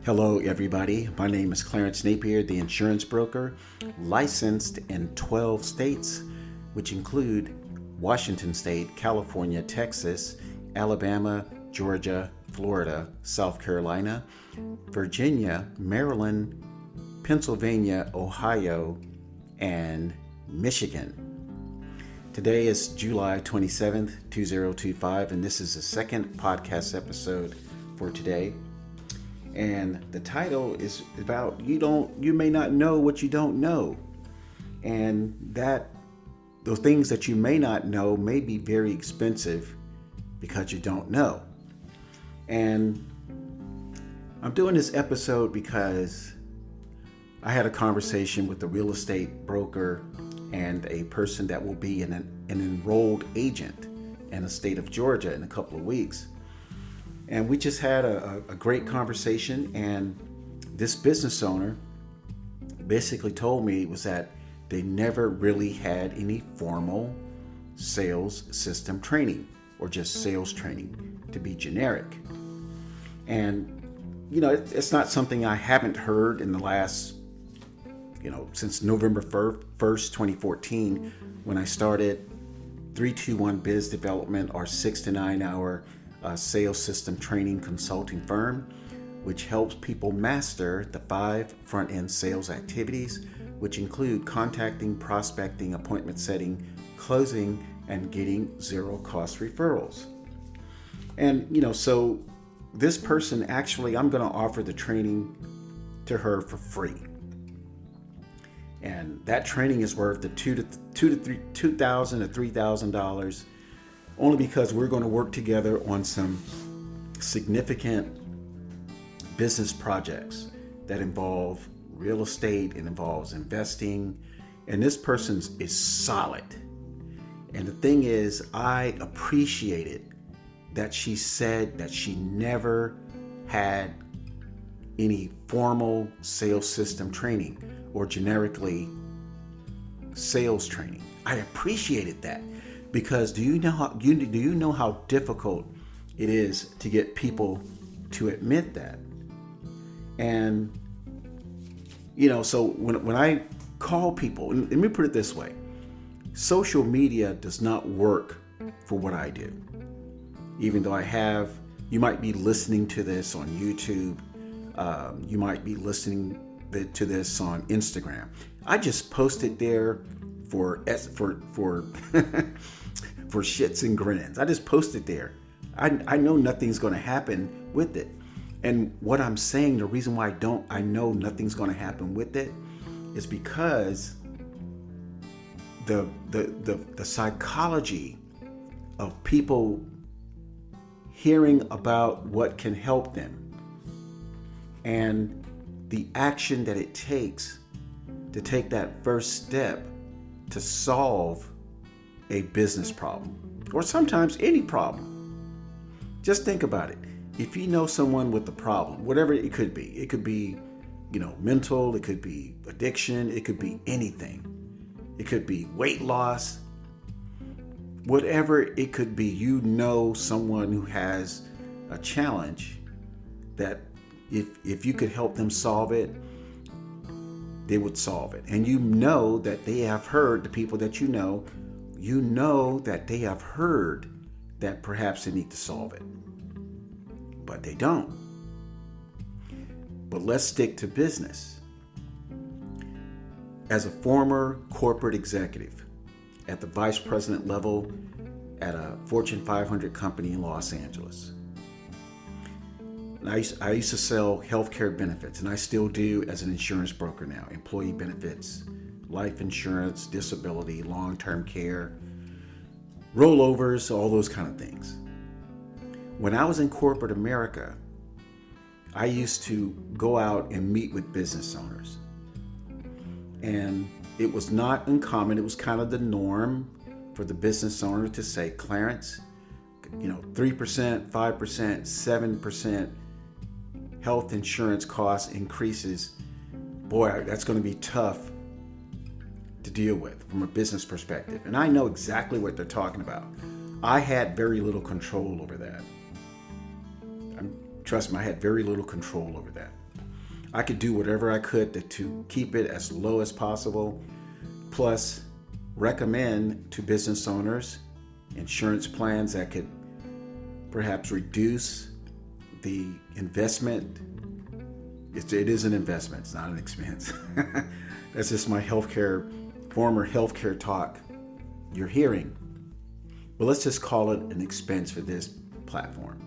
Hello, everybody. My name is Clarence Napier, the insurance broker, licensed in 12 states, which include Washington State, California, Texas, Alabama, Georgia, Florida, South Carolina, Virginia, Maryland, Pennsylvania, Ohio, and Michigan. Today is July 27th, 2025, and this is the second podcast episode for today. And the title is about you may not know what you don't know. And that those things that you may not know may be very expensive because you don't know. And I'm doing this episode because I had a conversation with a real estate broker and a person that will be an enrolled agent in the state of Georgia in a couple of weeks. And we just had a great conversation, and this business owner basically told me was that they never really had any formal sales system training, or just sales training, to be generic. And, it's not something I haven't heard in the last, since November 1st, 2014, when I started 321 Biz Development, our 6 to 9 hour sales system training consulting firm, which helps people master the 5 front-end sales activities, which include contacting, prospecting, appointment setting, closing, and getting zero-cost referrals. And, so this person, actually, I'm going to offer the training to her for free. And that training is worth the $2,000 to $3,000, only because we're going to work together on some significant business projects that involve real estate, it involves investing, and this person is solid. And the thing is, I appreciated that she said that she never had any formal sales system training, or generically sales training. I appreciated that. Because do you know how difficult it is to get people to admit that? And so when I call people, and let me put it this way: social media does not work for what I do. Even though you might be listening to this on YouTube, you might be listening to this on Instagram. I just posted there for for shits and grins. I just posted there. I know nothing's going to happen with it. And what I'm saying, the reason why I know nothing's going to happen with it is because the psychology of people hearing about what can help them and the action that it takes to take that first step to solve a business problem, or sometimes any problem. Just think about it. If you know someone with a problem, whatever it could be, mental, it could be addiction, it could be anything. It could be weight loss, whatever it could be. Someone who has a challenge that if you could help them solve it, they would solve it. And that they have heard, the people that that they have heard that perhaps they need to solve it, but they don't. But let's stick to business. As a former corporate executive at the vice president level at a Fortune 500 company in Los Angeles, and I used to sell healthcare benefits, and I still do as an insurance broker now: employee benefits, life insurance, disability, long-term care, rollovers, all those kind of things. When I was in corporate America, I used to go out and meet with business owners. And it was not uncommon, it was kind of the norm for the business owner to say, Clarence, 3%, 5%, 7% health insurance cost increases. Boy, that's going to be tough to deal with from a business perspective. And I know exactly what they're talking about. I had very little control over that. trust me, I had very little control over that. I could do whatever I could to keep it as low as possible, plus recommend to business owners insurance plans that could perhaps reduce the investment. It is an investment, it's not an expense. That's just my former healthcare talk you're hearing. But let's just call it an expense for this platform.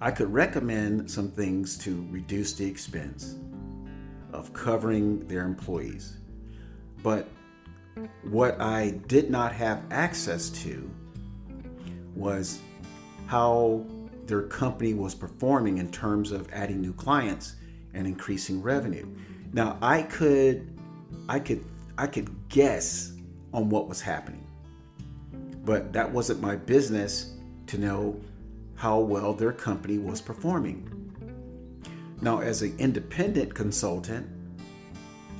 I could recommend some things to reduce the expense of covering their employees. But what I did not have access to was how their company was performing in terms of adding new clients and increasing revenue. Now I could guess on what was happening, but that wasn't my business to know how well their company was performing. Now, as an independent consultant,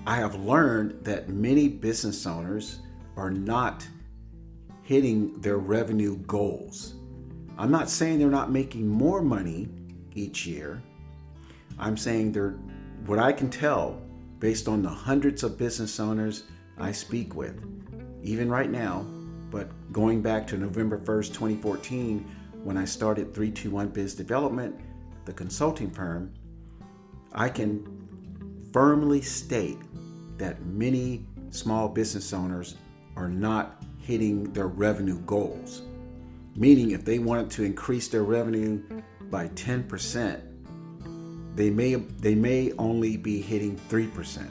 I have learned that many business owners are not hitting their revenue goals. I'm not saying they're not making more money each year. I'm saying what I can tell based on the hundreds of business owners I speak with, even right now, but going back to November 1st, 2014, when I started 321 Biz Development, the consulting firm, I can firmly state that many small business owners are not hitting their revenue goals. Meaning if they wanted to increase their revenue by 10%, they may only be hitting 3%,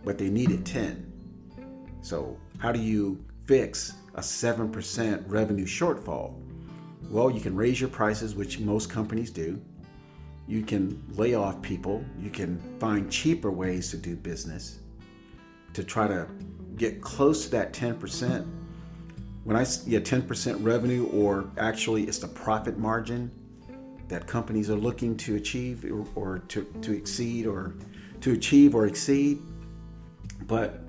but they needed 10. So how do you fix a 7% revenue shortfall? Well, you can raise your prices, which most companies do. You can lay off people. You can find cheaper ways to do business to try to get close to that 10%. When I say 10% revenue, or actually it's the profit margin that companies are looking to achieve or to exceed or to achieve or exceed. But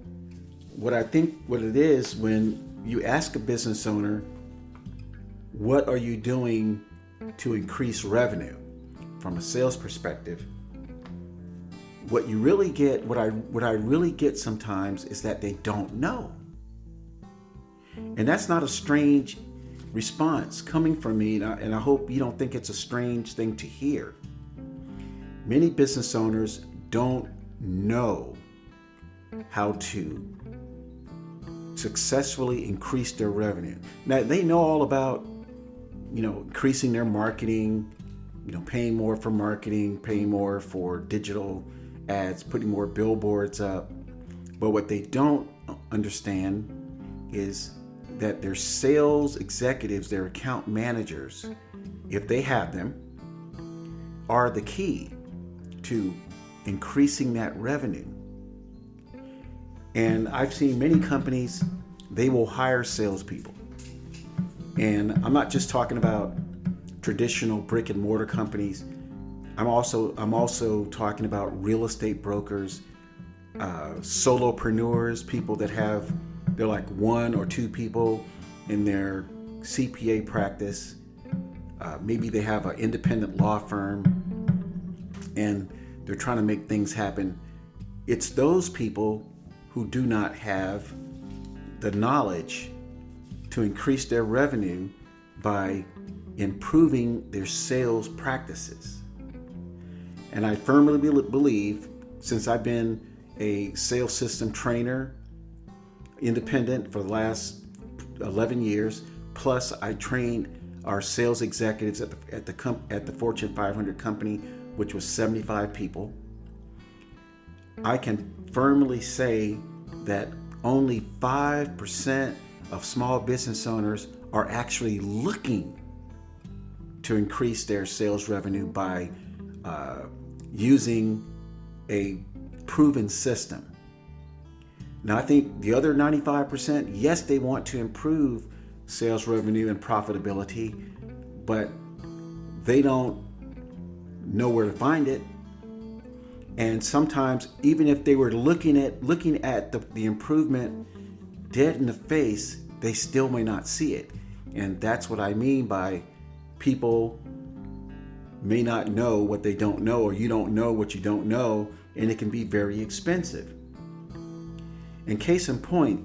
what it is, when you ask a business owner, what are you doing to increase revenue from a sales perspective? What you really get, what I really get sometimes is that they don't know. And that's not a strange response coming from me, and I hope you don't think it's a strange thing to hear. Many business owners don't know how to successfully increase their revenue. Now, they know all about, increasing their marketing, paying more for marketing, paying more for digital ads, putting more billboards up. But what they don't understand is that their sales executives, their account managers, if they have them, are the key to increasing that revenue. And I've seen many companies, they will hire salespeople. And I'm not just talking about traditional brick and mortar companies. I'm also talking about real estate brokers, solopreneurs, people that they're like one or two people in their CPA practice. Maybe they have an independent law firm and they're trying to make things happen. It's those people who do not have the knowledge to increase their revenue by improving their sales practices. And I firmly believe, since I've been a sales system trainer, independent for the last 11 years, plus I trained our sales executives at the Fortune 500 company, which was 75 people. I can firmly say that only 5% of small business owners are actually looking to increase their sales revenue by using a proven system. Now, I think the other 95%, yes, they want to improve sales revenue and profitability, but they don't know where to find it. And sometimes, even if they were looking at the improvement dead in the face, they still may not see it. And that's what I mean by people may not know what they don't know, or you don't know what you don't know, and it can be very expensive. In case in point,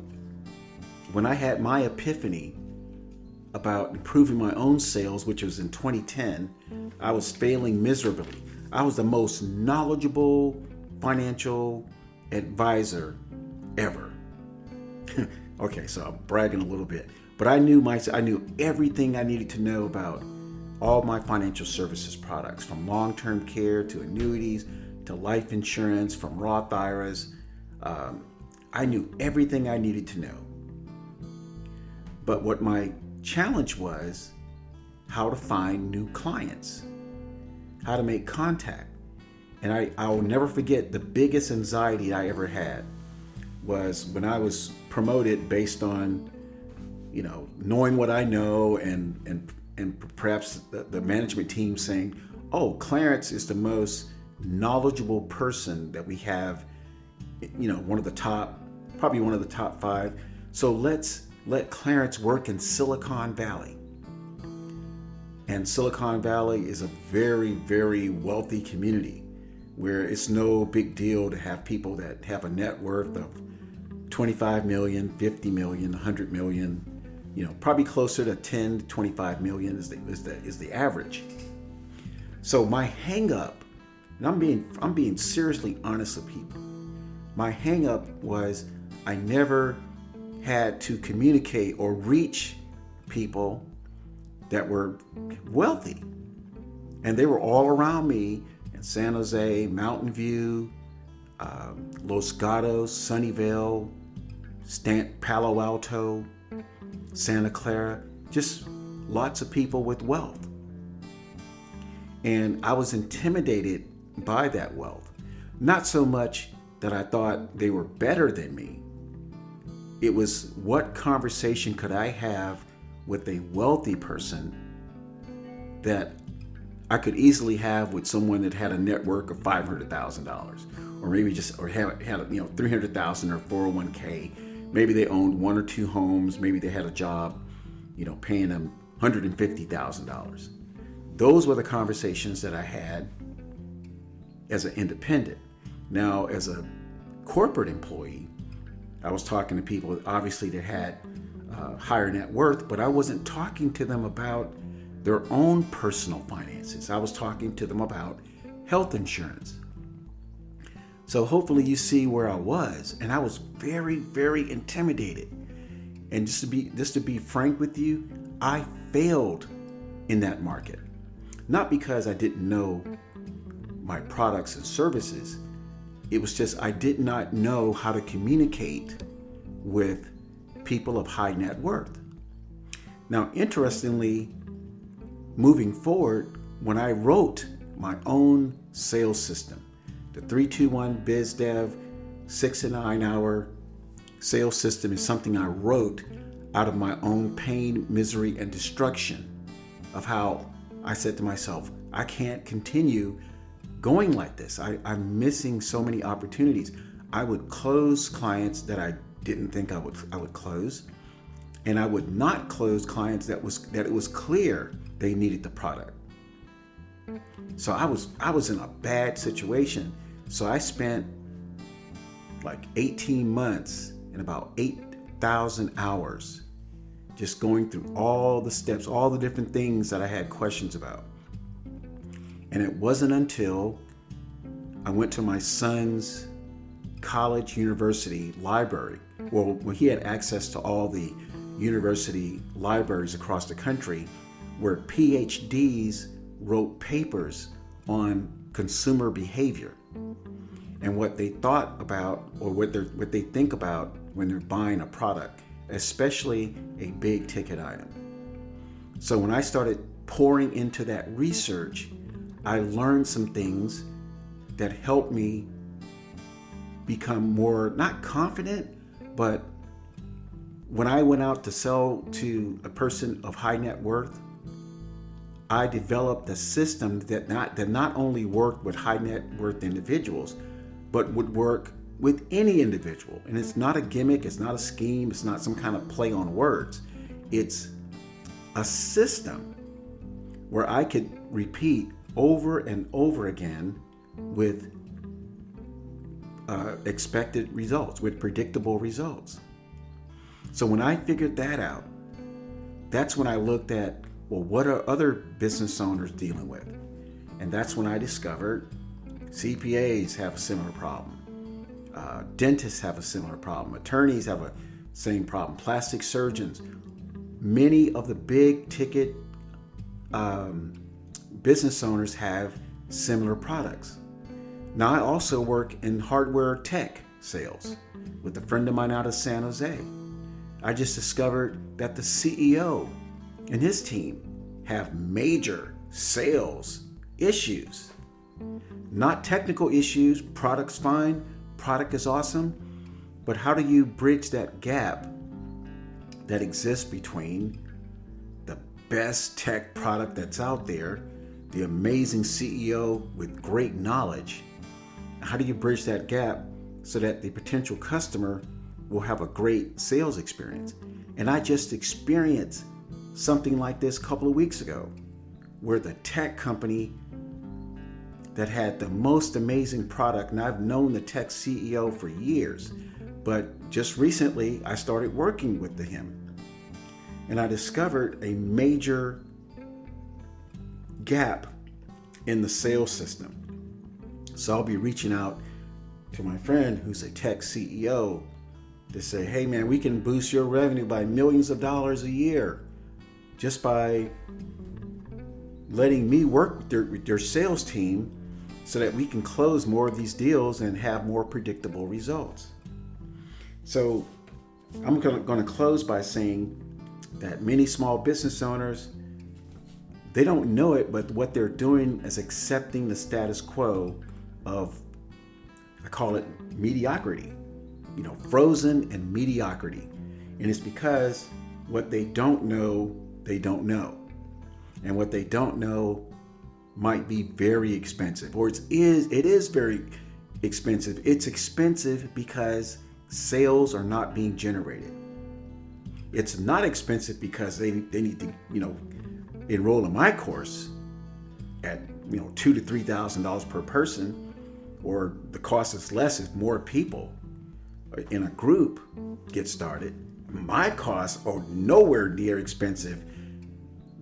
when I had my epiphany about improving my own sales, which was in 2010, I was failing miserably. I was the most knowledgeable financial advisor ever. Okay, so I'm bragging a little bit, but I knew everything I needed to know about all my financial services products, from long-term care to annuities to life insurance, from Roth IRAs. I knew everything I needed to know. But what my challenge was, how to find new clients, how to make contact. And I'll never forget, the biggest anxiety I ever had was when I was promoted based on, knowing what I know, and perhaps the management team saying, "Oh, Clarence is the most knowledgeable person that we have, probably one of the top 5. So let's let Clarence work in Silicon Valley." And Silicon Valley is a very, very wealthy community where it's no big deal to have people that have a net worth of 25 million, 50 million, 100 million, probably closer to 10 to 25 million is the average. So my hang up, and I'm being seriously honest with people. My hang up was I never had to communicate or reach people that were wealthy. And they were all around me in San Jose, Mountain View, Los Gatos, Sunnyvale, Palo Alto, Santa Clara, just lots of people with wealth. And I was intimidated by that wealth. Not so much that I thought they were better than me. It was, what conversation could I have with a wealthy person that I could easily have with someone that had a net worth of $500,000, or maybe had $300,000 or 401k. Maybe they owned 1 or 2 homes. Maybe they had a job, paying them $150,000. Those were the conversations that I had as an independent. Now, as a corporate employee, I was talking to people obviously that had higher net worth, but I wasn't talking to them about their own personal finances. I was talking to them about health insurance. So hopefully you see where I was, and I was very, very intimidated. And just to be frank with you, I failed in that market. Not because I didn't know my products and services. It was just I did not know how to communicate with people of high net worth. Now, interestingly, moving forward, when I wrote my own sales system, the 321 BizDev 6 to 9 hour sales system is something I wrote out of my own pain, misery, and destruction of how I said to myself, I can't continue going like this. I'm missing so many opportunities. I would close clients that I didn't think I would close, and I would not close clients that it was clear they needed the product. So I was in a bad situation. So I spent like 18 months and about 8,000 hours just going through all the steps, all the different things that I had questions about. And it wasn't until I went to my son's college university library. Well, when he had access to all the university libraries across the country, where PhDs wrote papers on consumer behavior and what they thought about, or what they think about when they're buying a product, especially a big ticket item. So when I started pouring into that research, I learned some things that helped me become more, not confident, but when I went out to sell to a person of high net worth, I developed a system that not only worked with high net worth individuals, but would work with any individual. And it's not a gimmick, it's not a scheme, it's not some kind of play on words. It's a system where I could repeat over and over again with expected results, with predictable results. So when I figured that out, that's when I looked at, well, what are other business owners dealing with? And that's when I discovered CPAs have a similar problem. Dentists have a similar problem. Attorneys have a same problem. Plastic surgeons. Many of the big ticket business owners have similar products. Now, I also work in hardware tech sales with a friend of mine out of San Jose. I just discovered that the CEO and his team have major sales issues. Not technical issues. Product's fine. Product is awesome. But how do you bridge that gap that exists between the best tech product that's out there, the amazing CEO with great knowledge? How do you bridge that gap so that the potential customer will have a great sales experience? And I just experienced something like this a couple of weeks ago, where the tech company that had the most amazing product, and I've known the tech CEO for years, but just recently I started working with him, and I discovered a major gap in the sales system. So I'll be reaching out to my friend who's a tech CEO to say, hey man, we can boost your revenue by millions of dollars a year just by letting me work with your sales team so that we can close more of these deals and have more predictable results. So I'm going to close by saying that many small business owners, they don't know it, but what they're doing is accepting the status quo of, I call it mediocrity, frozen in mediocrity. And it's because what they don't know, they don't know. And what they don't know might be very expensive, or it is very expensive. It's expensive because sales are not being generated. It's not expensive because they need to, enroll in my course at, $2,000 to $3,000 per person, or the cost is less if more people in a group get started. My costs are nowhere near expensive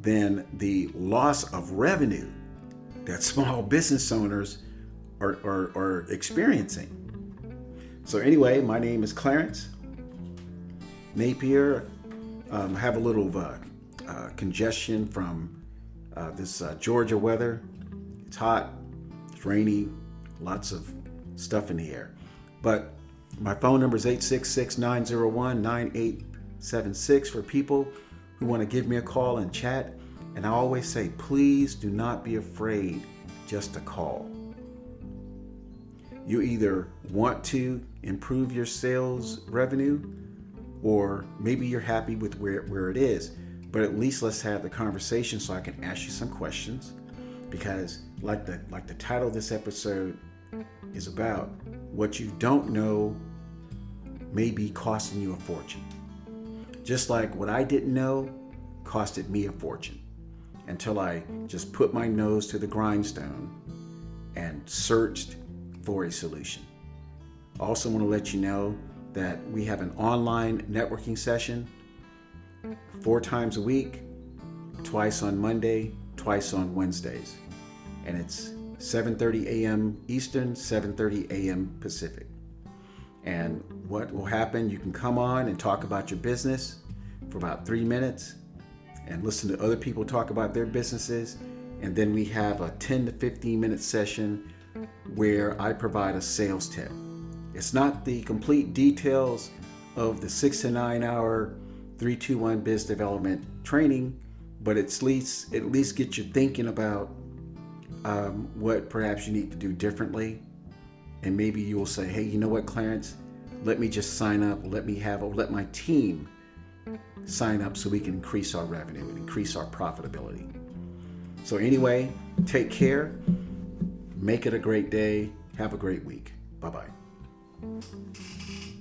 than the loss of revenue that small business owners are experiencing. So anyway, my name is Clarence Napier. I have a little congestion from this Georgia weather. It's hot, it's rainy, lots of stuff in the air. But my phone number is 866-901-9876 for people who want to give me a call and chat. And I always say, please do not be afraid just to call. You either want to improve your sales revenue, or maybe you're happy with where it is, but at least let's have the conversation so I can ask you some questions. Because like the title of this episode is about, what you don't know may be costing you a fortune. Just like what I didn't know costed me a fortune, until I just put my nose to the grindstone and searched for a solution. I also want to let you know that we have an online networking session 4 times a week, twice on Monday, twice on Wednesdays. And it's 7:30 a.m. Eastern, 7:30 a.m. Pacific. And what will happen, you can come on and talk about your business for about 3 minutes and listen to other people talk about their businesses. And then we have a 10 to 15 minute session where I provide a sales tip. It's not the complete details of the 6 to 9 hour 321 biz development training, but at least get you thinking about what perhaps you need to do differently. And maybe you will say, hey, you know what, Clarence, let me just sign up. Let my team sign up so we can increase our revenue and increase our profitability. So anyway, take care. Make it a great day. Have a great week. Bye-bye.